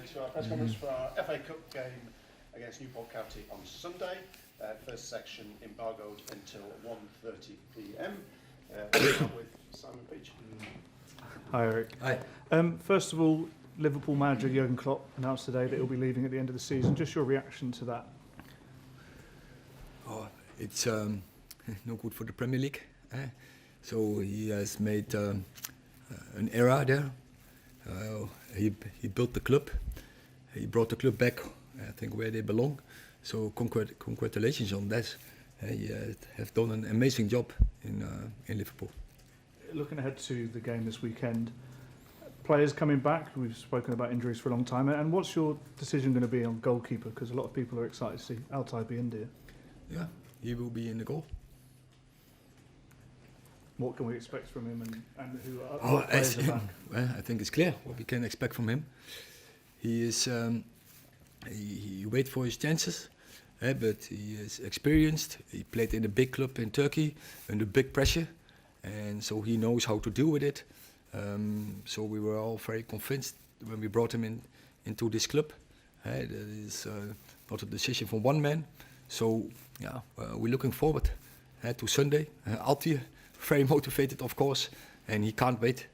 to our press conference for our FA Cup game against Newport County on Sunday. First section embargoed until 1:30 p.m. With Simon Peach. Hi, Eric. Hi. First of all, Liverpool manager Jurgen Klopp announced today that he'll be leaving at the end of the season. Just your reaction to that? Oh, it's no good for the Premier League. So he has made an era there. He built the club. He brought the club back, I think, where they belong. So congratulations on that. He have done an amazing job in Liverpool. Looking ahead to the game this weekend, players coming back. We've spoken about injuries for a long time. And what's your decision going to be on goalkeeper? Because a lot of people are excited to see Altay be in there. Yeah, he will be in the goal. What can we expect from him, and who are players are back? Well, I think it's clear what we can expect from him. He is he waits for his chances, but he is experienced. He played in a big club in Turkey under big pressure, and so he knows how to deal with it. So we were all very convinced when we brought him into this club. That is not a decision from one man. So yeah, we're looking forward to Sunday. Altay, very motivated, of course, and he can't wait.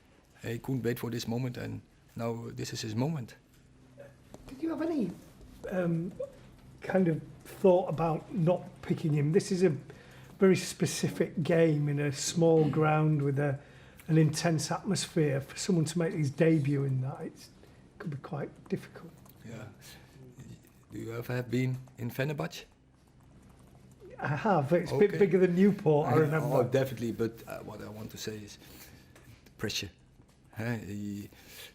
He couldn't wait for this moment, and now this is his moment. Did you have any kind of thought about not picking him? This is a very specific game in a small ground with an intense atmosphere. For someone to make his debut in that, it could be quite difficult. Yeah. Do you ever have been in Fenerbahce? I have. It's Okay. a bit bigger than Newport, I remember. Oh, definitely. But what I want to say is the pressure.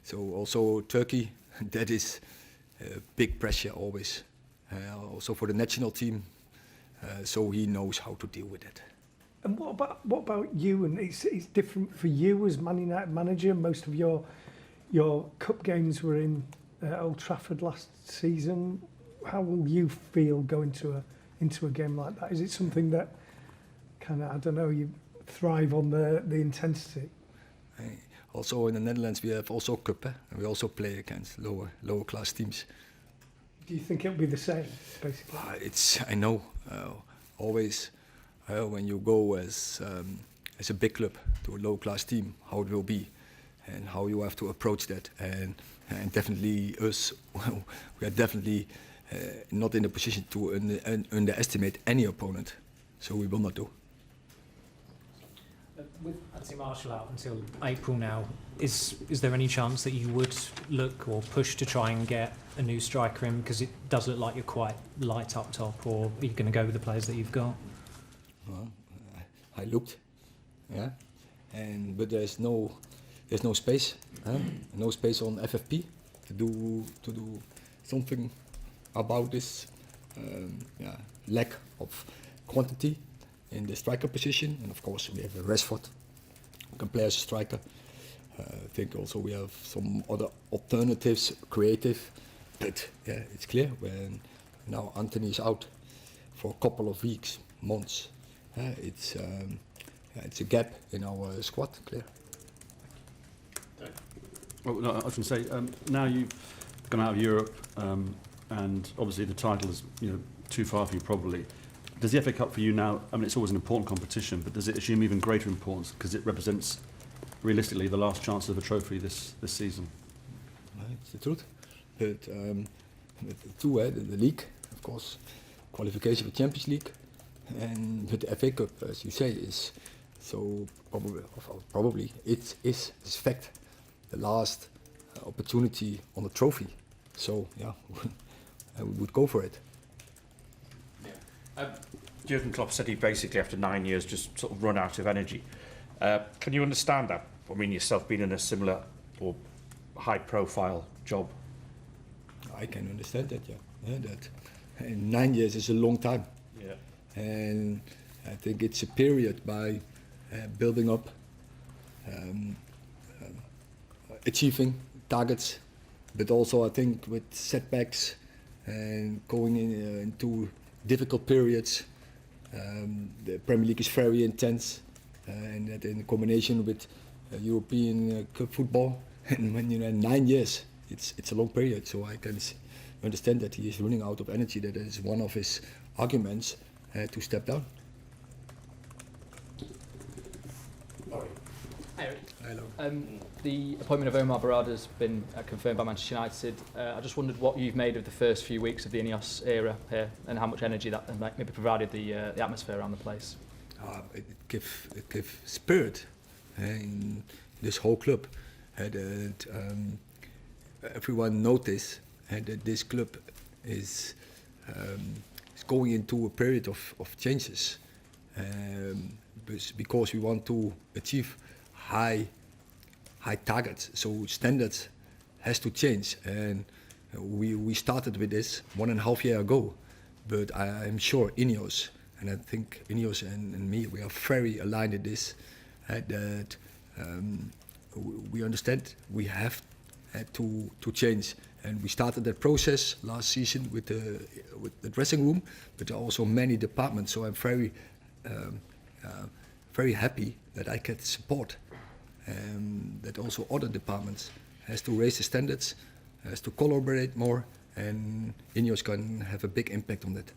So also Turkey, that is big pressure always. Also for the national team. So he knows how to deal with it. And what about you? And it's different for you as Man United manager. Most of your cup games were in Old Trafford last season. How will you feel going into a game like that? Is it something that kind of, I don't know, you thrive on the intensity? Also in the Netherlands we have also cup, and we also play against lower class teams. Do you think it'll be the same, basically? I know always when you go as a big club to a low class team, how it will be and how you have to approach that, and definitely us, we are definitely not in a position to underestimate any opponent, so we will not do. With Anthony Marshall out until April now, is there any chance that you would look or push to try and get a new striker in? Because it does look like you're quite light up top, or are you going to go with the players that you've got? Well, I looked, yeah, but there's no space, no space on FFP to do something about this lack of quantity in the striker position. And of course we have Rashford who can play as a striker. I think also we have some other alternatives, creative, but yeah, it's clear when now Anthony is out for a couple of weeks, months, it's a gap in our squad, clear. Well, no, I was going to say, now you've gone out of Europe, and obviously the title is too far for you probably. Does the FA Cup for you now, I mean it's always an important competition, but does it assume even greater importance because it represents realistically the last chance of a trophy this season? It's the truth. But the league, of course, qualification for Champions League, but the FA Cup, as you say, is so probably it is fact the last opportunity on the trophy. So yeah, we would go for it. Jurgen Klopp said he basically, after 9 years, just sort of run out of energy. Can you understand that? I mean, yourself being in a similar or high-profile job. I can understand that, yeah. That 9 years is a long time. Yeah. And I think it's a period by building up, achieving targets, but also I think with setbacks and going into difficult periods. The Premier League is very intense, and that in combination with European Cup football, and when you're 9 years it's a long period, so I can understand that he is running out of energy. That is one of his arguments to step down. Hi, Eric. Hello. The appointment of Omar Barada has been confirmed by Manchester United. I just wondered what you've made of the first few weeks of the Ineos era here, and how much energy that maybe provided the atmosphere around the place. It give spirit in this whole club. And everyone noticed that this club is going into a period of changes, because we want to achieve high targets. So standards has to change, and we started with this 1.5 years ago. But I'm sure Ineos, and I think Ineos and me, we are very aligned in this. That we understand we have to change, and we started that process last season with the dressing room, but there are also many departments. So I'm very happy that I get support, that also other departments has to raise the standards, has to collaborate more, and Ineos can have a big impact on that.